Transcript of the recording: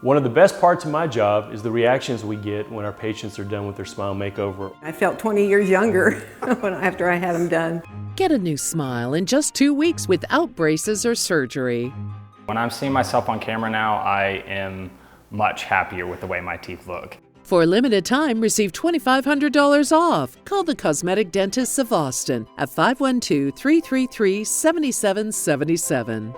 One of the best parts of my job is the reactions we get when our patients are done with their smile makeover. I felt 20 years younger after I had them done. Get a new smile in just 2 weeks without braces or surgery. When I'm seeing myself on camera now, I am much happier with the way my teeth look. For a limited time, receive $2,500 off. Call the Cosmetic Dentists of Austin at 512-333-7777.